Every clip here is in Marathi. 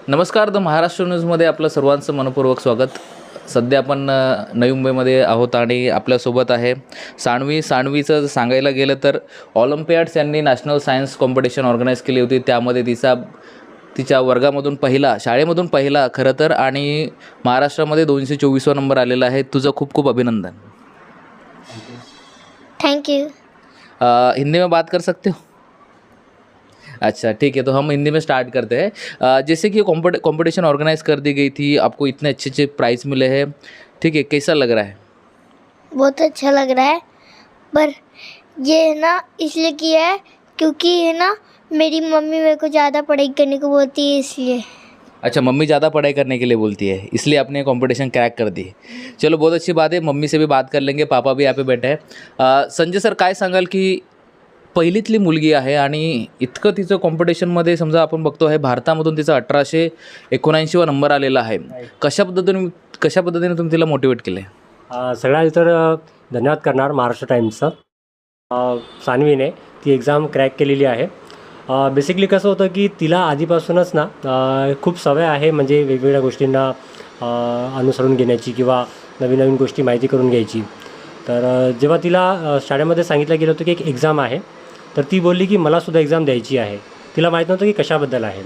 नमस्कार. द महाराष्ट्र न्यूजमध्ये आपलं सर्वांचं मनपूर्वक स्वागत. सध्या आपण नवी मुंबईमध्ये आहोत आणि आपल्यासोबत आहे सानवीचं सांगायला गेलं तर ऑलिम्पियाड्स यांनी नॅशनल सायन्स कॉम्पिटिशन ऑर्गनाईज केली होती. त्यामध्ये तिच्या वर्गामधून शाळेमधून पहिला खरं तर आणि महाराष्ट्रामध्ये 224वा नंबर आलेला आहे. तुझं खूप खूप अभिनंदन. Thank you. हिंदी में बात कर सकते हो? अच्छा ठीक है, तो हम हिंदी में स्टार्ट करते हैं. जैसे कि कंपटीशन ऑर्गेनाइज कर दी गई थी, आपको इतने अच्छे अच्छे प्राइज़ मिले हैं, ठीक है, कैसा लग रहा है? बहुत अच्छा लग रहा है, पर ये है ना इसलिए किया है क्योंकि है ना मेरी मम्मी मेरे को ज़्यादा पढ़ाई करने को बोलती है इसलिए. अच्छा, मम्मी ज़्यादा पढ़ाई करने के लिए बोलती है, इसलिए आपने कंपटीशन क्रैक कर दी. चलो बहुत अच्छी बात है. मम्मी से भी बात कर लेंगे, पापा भी यहाँ पे बैठे हैं. संजय सर, काय सांगाल की पहिलीतली मुलगी आहे आणि इतकं तिचं कॉम्पिटिशनमध्ये समजा आपण बघतो आहे भारतामधून तिचा 1879वा नंबर आलेला आहे. कशा पद्धतीने तुम्ही तिला मोटिवेट केलं आहे? सगळ्यात तर धन्यवाद करणार महाराष्ट्र टाइम्सचं. सानवीने ती एक्झाम क्रॅक केलेली आहे. बेसिकली कसं होतं की तिला आधीपासूनच ना खूप सवय आहे, म्हणजे वेगवेगळ्या गोष्टींना अनुसरून घेण्याची किंवा नवीन नवीन गोष्टी माहिती करून घ्यायची. तर जेव्हा तिला शाळेमध्ये सांगितलं गेलं होतं की एक एक्झाम आहे, तर ती बोलली की मलासुद्धा एक्झाम द्यायची आहे. तिला माहीत नव्हतं की कशाबद्दल आहे.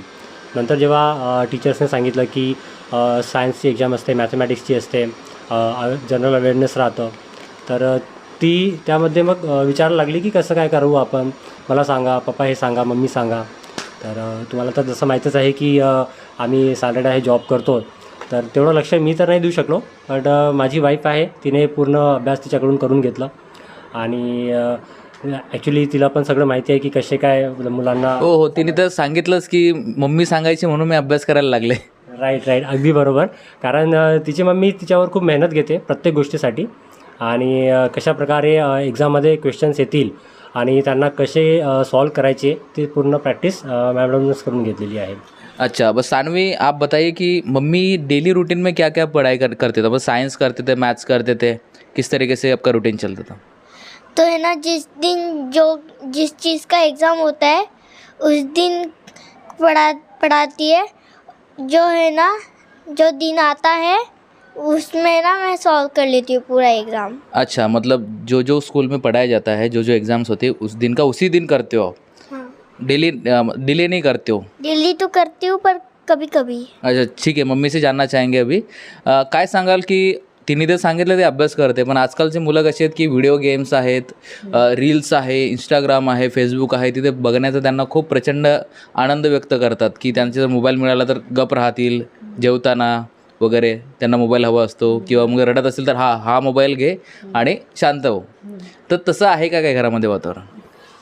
नंतर जेव्हा टीचर्सने सांगितलं की सायन्सची एक्झाम असते, मॅथमॅटिक्सची असते, जनरल अवेअरनेस राहतं, तर ती त्यामध्ये मग विचारायला लागली की कसं काय करू आपण, मला सांगा, पप्पा हे सांगा, मम्मी सांगा. तर तुम्हाला तर जसं माहीतच आहे की आम्ही सॅटर्डे आहे जॉब करतो, तर तेवढं लक्ष मी तर नाही देऊ शकलो, बट माझी वाईफ आहे, तिने पूर्ण अभ्यास तिच्याकडून करून घेतला. आणि ॲक्च्युली तिला पण सगळं माहिती आहे की कसे काय मुलांना. हो, तिने तर सांगितलंच की मम्मी सांगायची म्हणून मी अभ्यास करायला लागले. राईट, अगदी बरोबर. कारण तिची मम्मी तिच्यावर खूप मेहनत घेते प्रत्येक गोष्टीसाठी, आणि कशाप्रकारे एक्झाममध्ये क्वेश्चन्स येतील आणि त्यांना कसे सॉल्व करायचे ते पूर्ण प्रॅक्टिस मॅडमनेच करून घेतलेली आहे. अच्छा, बस सानवी, आप बताइए कि मम्मी डेली रूटीन में क्या क्या पढ़ाई करते थे? बस साइंस करते थे, मैथ्स करते थे, किस तरीके से आपका रूटीन चलता था? तो है ना जिस चीज़ का एग्ज़ाम होता है उस दिन पढ़ाती है. जो है ना जो दिन आता है उसमें ना मैं सॉल्व कर लेती हूँ पूरा एग्ज़ाम. अच्छा, मतलब जो स्कूल में पढ़ाया जाता है, जो एग्ज़ाम्स होते हैं उस दिन का उसी दिन करते हो आप? हाँ, डिले नहीं करते हो? डेली तो करती हूँ पर कभी कभी. अच्छा ठीक आहे. मम्मी से जानना चाहेंगे अभी. काय सांगाल की तिने तर सांगितलं ते अभ्यास करते, पण आजकालची मुलं कशी आहेत की व्हिडिओ गेम्स आहेत, रील्स आहे, इंस्टाग्राम आहे, फेसबुक आहे, तिथे बघण्याचा त्यांना खूप प्रचंड आनंद व्यक्त करतात की त्यांचा जर मोबाईल मिळाला तर गप राहतील, जेवताना वगैरे त्यांना मोबाईल हवा असतो, किंवा मग रडत असेल तर हा मोबाईल घे आणि शांत हो. तर तसं आहे का काय घरामध्ये वातावरण?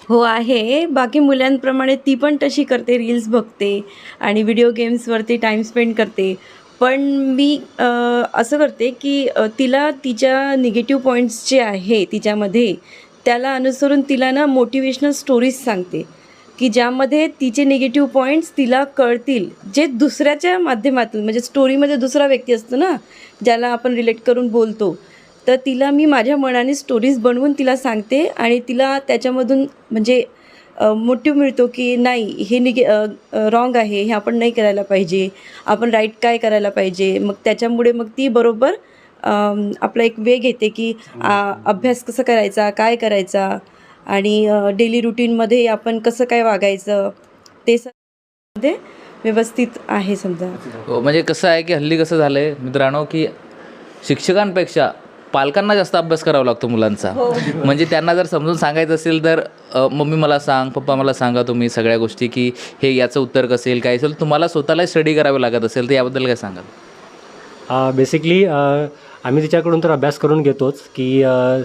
हो आहे. बाकी मुलांप्रमाणे ती पण तशी करते, रील्स बघते आणि व्हिडिओ गेम्सवरती टाईम स्पेंड करते. पण मी असं करते की तिला तिच्या निगेटिव्ह पॉईंट्स जे आहे तिच्यामध्ये त्याला अनुसरून तिला ना मोटिवेशनल स्टोरीज सांगते की ज्यामध्ये तिचे निगेटिव्ह पॉईंट्स तिला कळतील, जे दुसऱ्याच्या माध्यमातून, म्हणजे स्टोरीमध्ये दुसरा व्यक्ती असतो ना ज्याला आपण रिलेट करून बोलतो, तर तिला मी माझ्या मनाने स्टोरीज बनवून तिला सांगते आणि तिला त्याच्यामधून म्हणजे मोटिव्ह मिळतो की नाही, हे रॉंग आहे, हे आपण नाही करायला पाहिजे, आपण राईट काय करायला पाहिजे. मग त्याच्यामुळे मग ती बरोबर आपला एक वेग येते की अभ्यास कसं करायचा, काय करायचा, आणि डेली रुटीनमध्ये आपण कसं काय वागायचं ते सगळं व्यवस्थित आहे समजा. हो, म्हणजे कसं आहे की हल्ली कसं झालं आहे मित्रांनो की शिक्षकांपेक्षा पालकांना जास्त अभ्यास करावा लागतो मुलांचा. म्हणजे त्यांना जर समजून सांगायचं असेल तर मम्मी मला सांग, पप्पा मला सांगा तुम्ही सगळ्या गोष्टी की हे याचं उत्तर कसं येईल, काय असेल, तुम्हाला स्वतःला स्टडी करावे लागत असेल तर याबद्दल काय सांगाल? बेसिकली आम्ही तिच्याकडून तर अभ्यास करून घेतोच की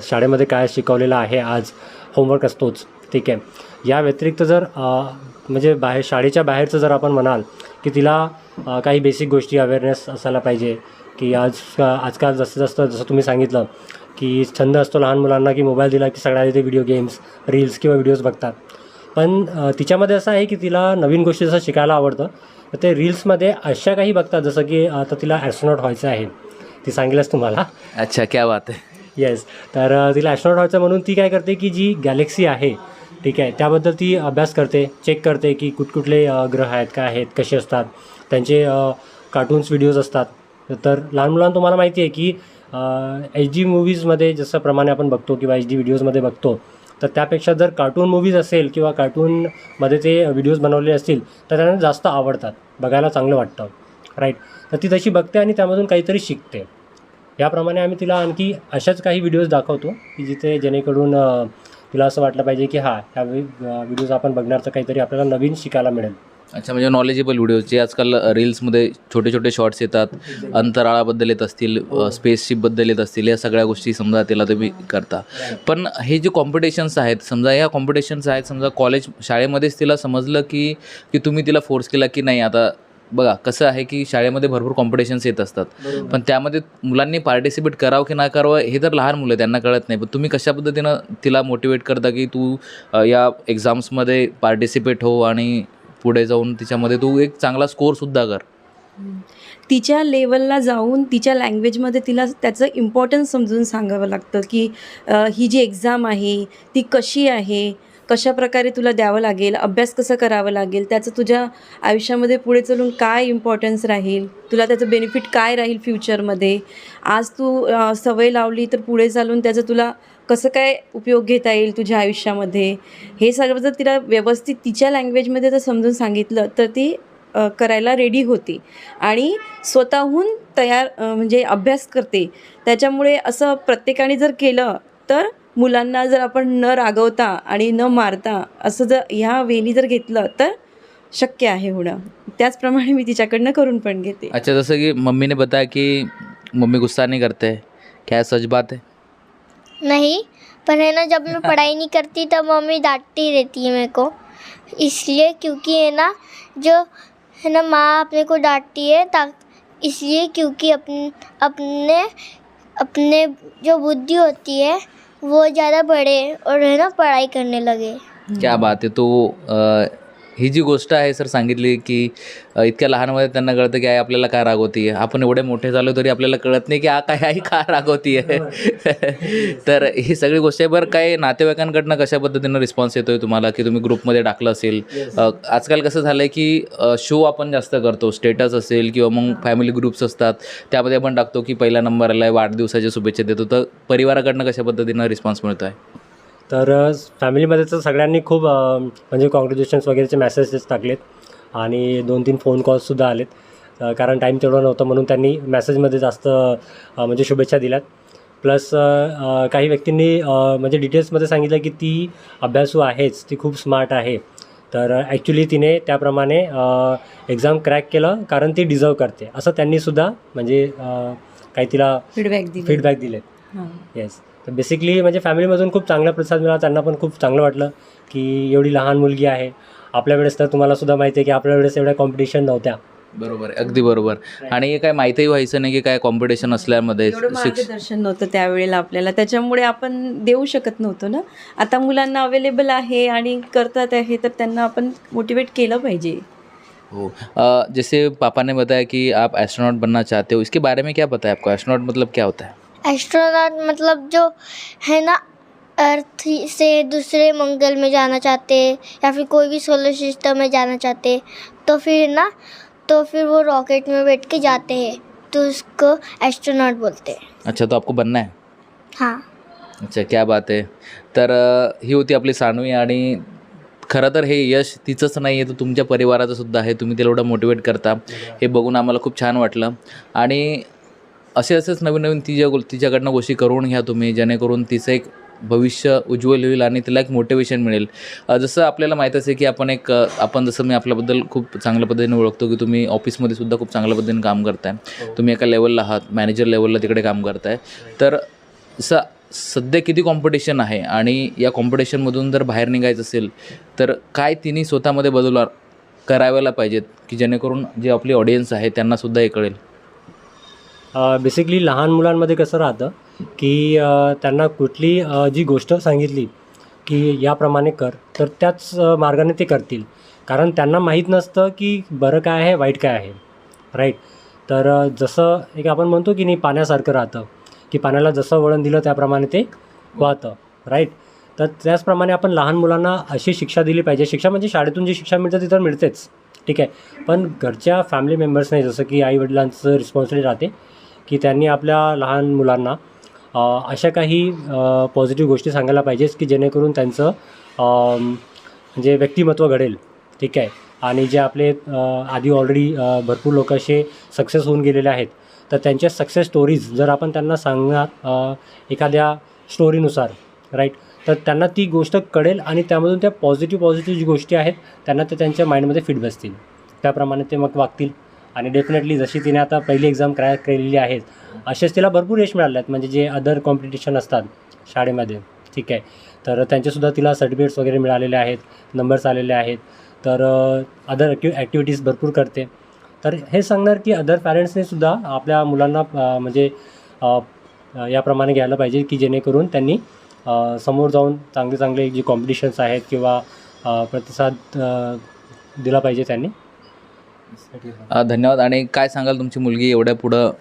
शाळेमध्ये काय शिकवलेलं आहे, आज होमवर्क असतोच, ठीक आहे. या व्यतिरिक्त जर म्हणजे शाळेच्या बाहेरचं जर आपण म्हणाल की तिला काही बेसिक गोष्टी अवेअरनेस असायला पाहिजे की आजकाल जसं तुम्ही सांगितलं की छंद असतो लहान मुलांना की मोबाईल दिला की सगळ्या ते व्हिडिओ गेम्स, रील्स किंवा व्हिडिओज बघतात. पण तिच्यामध्ये असं आहे की तिला नवीन गोष्टी जसं शिकायला आवडतं, तर ते रील्समध्ये अशा काही बघतात जसं की आता तिला ॲस्ट्रॉनॉट व्हायचं आहे, ती सांगेलच तुम्हाला. अच्छा, क्या बात आहे. येस, तर तिला ॲस्ट्रॉनॉट व्हायचं म्हणून ती काय करते की जी गॅलेक्सी आहे, ठीक आहे, त्याबद्दल ती अभ्यास करते, चेक करते की कुठकुठले ग्रह आहेत, काय आहेत, कसे असतात, त्यांचे कार्टून्स व्हिडिओज असतात. तर लहान मुलांना तुम्हाला माहिती आहे की HD मूव्हीजमध्ये जसं प्रमाणे आपण बघतो किंवा HD व्हिडिओजमध्ये बघतो, तर त्यापेक्षा जर कार्टून मूव्हीज असेल किंवा कार्टूनमध्ये ते व्हिडिओज बनवले असतील तर त्यांना जास्त आवडतात, बघायला चांगलं वाटतं, राईट. तर ती तशी बघते आणि त्यामधून काहीतरी शिकते. याप्रमाणे आम्ही तिला आणखी अशाच काही व्हिडिओज दाखवतो की जिथे जेणेकरून तिला असं वाटलं पाहिजे की ह्या व्हिडिओज आपण बघणार तर काहीतरी आपल्याला नवीन शिकायला मिळेल. अच्छा, म्हणजे नॉलेजेबल व्हिडिओज जे आजकाल रील्समध्ये छोटे छोटे शॉर्ट्स येतात, अंतराळाबद्दल येत असतील, स्पेसशिपबद्दल येत असतील, या सगळ्या गोष्टी समजा त्याला तुम्ही करता. पण हे जे कॉम्पिटिशन्स आहेत, समजा या कॉम्पिटिशन्स आहेत, समजा शाळेमध्येच तिला समजलं की तुम्ही तिला फोर्स केला की नाही, आता बघा कसं आहे की शाळेमध्ये भरपूर कॉम्पिटिशन्स येत असतात, पण त्यामध्ये मुलांनी पार्टिसिपेट करावं की नाही करावं हे तर लहान मुलं, त्यांना कळत नाही. पण तुम्ही कशा पद्धतीनं तिला मोटिवेट करता की तू या एक्झाम्समध्ये पार्टिसिपेट हो आणि पुढे जाऊन तिच्यामध्ये तू एक चांगला स्कोअरसुद्धा कर? तिच्या लेवलला जाऊन तिच्या लँग्वेजमध्ये तिला त्याचं इम्पॉर्टन्स समजून सांगावं लागतं की ही जी एक्झाम आहे ती कशी आहे, कशा प्रकारे तुला द्यावं लागेल, अभ्यास कसं करावं लागेल, त्याचं तुझ्या आयुष्यामध्ये पुढे चालून काय इम्पॉर्टन्स राहील, तुला त्याचं बेनिफिट काय राहील फ्युचरमध्ये. आज तू सवय लावली तर पुढे चालून त्याचं तुला कसं काय उपयोग घेता येईल तुझ्या आयुष्यामध्ये, हे सगळं जर तिला व्यवस्थित तिच्या लँग्वेजमध्ये जर समजून सांगितलं तर ती करायला रेडी होती आणि स्वतःहून तयार म्हणजे अभ्यास करते. त्याच्यामुळे असं प्रत्येकाने जर केलं तर मुलांना जर आपण न रागवता आणि न मारता असं जर ह्या वेनी जर घेतलं तर शक्य आहे होणं. त्याचप्रमाणे मी तिच्याकडनं करून पण घेते. अच्छा, जसं की मम्मी ने बताया कि मम्मी गुस्सा नहीं करते, क्या सच बात है? नहीं, पर है ना, जब मैं पढ़ाई नहीं करती तब मम्मी डांटती रहती है मेरे को, इसलिए क्योंकि है ना, जो है ना माँ अपने को डांटती है इसलिए क्योंकि अपने जो बुद्धि होती है वो ज़्यादा बढ़े और है ना पढ़ाई करने लगे. क्या बात आहे. तो ही जी गोष्ट आहे सर सांगितली की इतक्या लहान वयात त्यांना कळतं की आई आपल्याला काय रागवती आहे. आपण एवढे मोठे झालो तरी आपल्याला कळत नाही की काय आई का रागवती आहे. तर ही सगळी गोष्ट आहे. बरं, काय नातेवाईकांकडनं कशा पद्धतीनं रिस्पॉन्स येतोय तुम्हाला की तुम्ही ग्रुपमध्ये टाकलं असेल? आजकाल कसं झालं आहे की शो आपण जास्त करतो, स्टेटस असेल किंवा मग फॅमिली ग्रुप्स असतात त्यामध्ये आपण टाकतो की पहिला नंबर आला आहे, वाढदिवसाच्या शुभेच्छा देतो. तर परिवाराकडनं कशा पद्धतीनं रिस्पॉन्स मिळतो आहे? तर फॅमिलीमध्ये तर सगळ्यांनी खूप म्हणजे कॉंग्रॅच्युलेशन्स वगैरेचे मेसेजेस टाकलेत आणि 2-3 फोन कॉल्ससुद्धा आलेत. कारण टाईम तेवढं नव्हतं म्हणून त्यांनी मेसेजमध्ये जास्त म्हणजे शुभेच्छा दिल्यात. प्लस काही व्यक्तींनी म्हणजे डिटेल्समध्ये सांगितलं की ती अभ्यासू आहेच, ती खूप स्मार्ट आहे. तर ॲक्च्युली तिने त्याप्रमाणे एक्झाम क्रॅक केलं कारण ती डिझर्व करते असं त्यांनीसुद्धा म्हणजे काही तिला फीडबॅक दिलेत. येस. तर बेसिकली म्हणजे फॅमिलीमधून खूप चांगला प्रतिसाद मिळाला. त्यांना पण खूप चांगलं वाटलं की एवढी लहान मुलगी आहे. आपल्या वेळेस तर तुम्हालासुद्धा माहिती आहे की आपल्या वेळेस एवढ्या कॉम्पिटिशन नव्हत्या. बरोबर आहे, अगदी बरोबर. आणि हे काय माहितीही व्हायचं नाही की काय कॉम्पिटिशन असल्यामध्ये मार्गदर्शन नव्हतं त्यावेळेला आपल्याला, त्याच्यामुळे आपण देऊ शकत नव्हतो ना. आता मुलांना अवेलेबल आहे आणि करतात आहे तर त्यांना आपण मोटिवेट केलं पाहिजे. हो. जैसे पापा ने बताया कि आप एस्ट्रोनॉट बनना चाहते हो, इसके बारे में क्या पता है आपको? एस्ट्रोनॉट मतलब क्या होता है? एस्ट्रोनॉट मतलब जो है ना अर्थ से दूसरे मंगल में जाना चाहते या फिर कोई भी सोलर सिस्टम में जाना चाहते तो फिर वो रॉकेट में बैठ के जाते हैं, तो उसको एस्ट्रोनॉट बोलते हैं. अच्छा, तो आपको बनना है? हाँ. अच्छा, क्या बात आहे. तर ही होती आपली सानवी. आणि खरं तर हे यश तिचंच नाही आहे, तर तुमच्या परिवाराचं सुद्धा आहे. तुम्ही तिला एवढं मोटिवेट करता हे बघून आम्हाला खूप छान वाटलं. आणि असेच नवीन तिच्याकडनं गोष्टी करून घ्या तुम्ही, जेणेकरून तिचं एक भविष्य उज्ज्वल होईल आणि तिला एक मोटिवेशन मिळेल. जसं आपल्याला माहीतच आहे की आपण जसं मी आपल्याबद्दल खूप चांगल्या पद्धतीने ओळखतो की तुम्ही ऑफिसमध्ये सुद्धा खूप चांगल्या पद्धतीने काम करताय. तुम्ही एका लेवलला आहात, मॅनेजर लेवलला तिकडे काम करताय. तर सध्या किती कॉम्पिटिशन आहे आणि या कॉम्पिटिशनमधून जर बाहेर निघायचं असेल तर काय तिने स्वतःमध्ये बदल करायला पाहिजेत की जेणेकरून जे आपली ऑडियन्स आहे त्यांनासुद्धा हे कळेल? बेसिकली लहान मुलांमध्ये कसं राहतं की त्यांना कुठली जी गोष्ट सांगितली की याप्रमाणे कर तर त्याच मार्गाने ते करतील. कारण त्यांना माहीत नसतं की बरं काय आहे, वाईट काय आहे, राईट. तर जसं एक आपण म्हणतो की नाही पाण्यासारखं राहतं की पाण्याला जसं वळण दिलं त्याप्रमाणे ते वाहतं, राईट. तर त्याचप्रमाणे आपण लहान मुलांना अशी शिक्षा दिली पाहिजे. शिक्षा म्हणजे शाळेतून जी शिक्षा मिळते ती तर मिळतेच, ठीक आहे. पण घरच्या फॅमिली मेंबर्सने जसं की आईवडिलांचं रिस्पॉन्सिबिलिटी राहते की त्यांनी आपल्या लहान मुलांना अशा काही पॉझिटिव्ह गोष्टी सांगायला पाहिजेत की जेणेकरून त्यांचं म्हणजे व्यक्तिमत्व घडेल. ठीक आहे. आणि जे आपले आधी ऑलरेडी भरपूर लोक असे सक्सेस होऊन गेलेले आहेत, तर त्यांच्या सक्सेस स्टोरीज जर आपण त्यांना सांगणार एखाद्या स्टोरीनुसार राईट, तर त्यांना ती गोष्ट कळेल आणि त्यामधून त्या पॉझिटिव्ह जी गोष्टी आहेत त्यांना ते त्यांच्या माइंडमध्ये फिट बसतील. त्याप्रमाणे ते मग वागतील. आणि डेफिनेटली जशी तिने आता पहिली एक्झाम क्रॅक केलेली आहेत, असेच तिला भरपूर यश मिळाले आहेत. म्हणजे जे अदर कॉम्पिटिशन असतात शाळेमध्ये, ठीक आहे, तर त्यांचेसुद्धा तिला सर्टिफिकेट्स वगैरे मिळालेले आहेत, नंबर्स आलेले आहेत. तर अदर ॲक्टिव्हिटीज भरपूर करते. तर हे सांगणार की अदर पॅरेंट्सनेसुद्धा आपल्या मुलांना म्हणजे याप्रमाणे घ्यायला पाहिजे की जेणेकरून त्यांनी समोर जाऊन चांगले जे कॉम्पिटिशन्स आहेत किंवा प्रतिसाद दिला पाहिजे त्यांनी. धन्यवाद. आणि काय सांगाल, तुमची मुलगी एवढ्या पुढं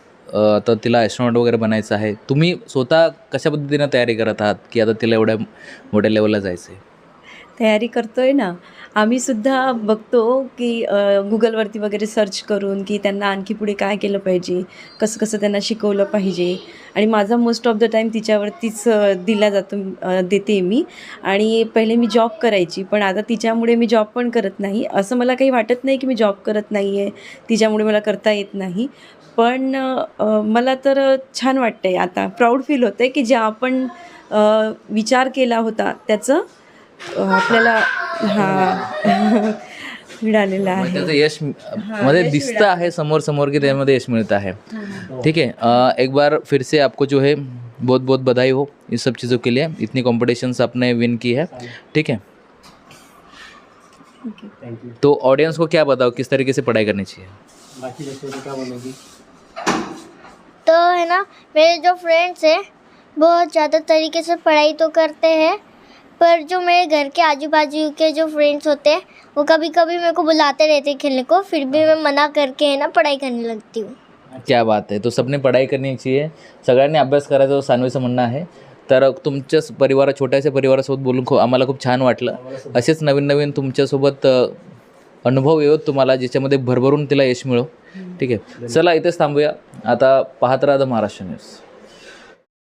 तर तिला ॲस्ट्रॉनॉट वगैरे बनायचं आहे, तुम्ही स्वतः कशा पद्धतीनं तयारी करत आहात की आता तिला एवढ्या मोठ्या लेवलला जायचं आहे? तयारी करतोय ना. आम्हीसुद्धा बघतो की गुगलवरती वगैरे सर्च करून की त्यांना आणखी पुढे काय केलं पाहिजे, कसं कसं त्यांना शिकवलं पाहिजे. आणि माझा मोस्ट ऑफ द टाईम तिच्यावरतीच दिला जातो, देते मी. आणि पहिले मी जॉब करायची, पण आता तिच्यामुळे मी जॉब पण करत नाही. असं मला काही वाटत नाही की मी जॉब करत नाही आहे, तिच्यामुळे मला करता येत नाही. पण मला तर छान वाटतं आहे, आता प्राऊड फील होतं आहे की जे आपण विचार केला होता त्याचं आपल्याला मिळालेलं आहे. त्याचं यश मध्ये दिसतं आहे समोर की त्यामध्ये यश मिळतं आहे. ठीक है, एक बार फिर से आपको जो है बहुत बहुत बधाई हो इस सब चीज़ों के लिए. इतनी कॉम्पिटिशन्स आपने विन की है. ठीक है, थँक्यू. तो ऑडियंस को क्या बताओ किस तरीके से पढ़ाई करनी चाहिए? बाकी दोस्तों को क्या बोलोगी? तो है ना, मेरे जो फ्रेंड्स हैं बहुत ज़्यादा तरीके से पढ़ाई तो करते हैं, पर जो मेरे घर के आजू बाजू के जो फ्रेंड्स होते हैं वो कभी कभी मेरे को बुलाते रहते हैं खेलने को, फिर भी मैं मना करके है ना पढ़ाई करने लगती हूँ. क्या बात आहे. तो सबने पढ़ाई करनी चाहिए, सगळ्यांनी अभ्यास करायचा सानवीचं म्हणणं आहे. तर तुमच्याच छोट्याशा परिवारासोबत बोलून आम्हाला खूप छान वाटलं. असेच नवीन तुमच्यासोबत अनुभव येऊ तुम्हाला, ज्याच्यामध्ये भरभरून तिला यश मिळो. ठीक आहे, चला इथेच थांबूया. आता पाहत राहा द महाराष्ट्र न्यूज.